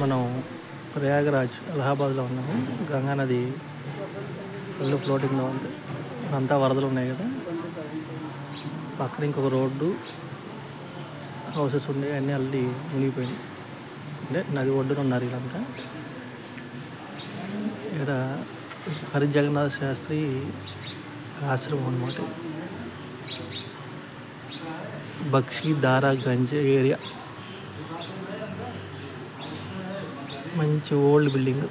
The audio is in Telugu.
మనం ప్రయాగరాజ్ అలహాబాద్లో ఉన్నాము. గంగా నది ఫుల్ ఫ్లోటింగ్లో ఉంది. అంతా వరదలు ఉన్నాయి కదా, పక్కన ఇంకొక రోడ్డు, హౌసెస్ ఉన్నాయి, అన్నీ అల్లి మునిగిపోయినాయి. అంటే నది ఒడ్డున ఉన్నారు వీళ్ళంతా. ఇక్కడ హరి జగన్నాథ శాస్త్రి ఆశ్రమం అన్నమాట. బక్షి దారాగంజ్ ఏరియా, మంచి ఓల్డ్ బిల్డింగ్.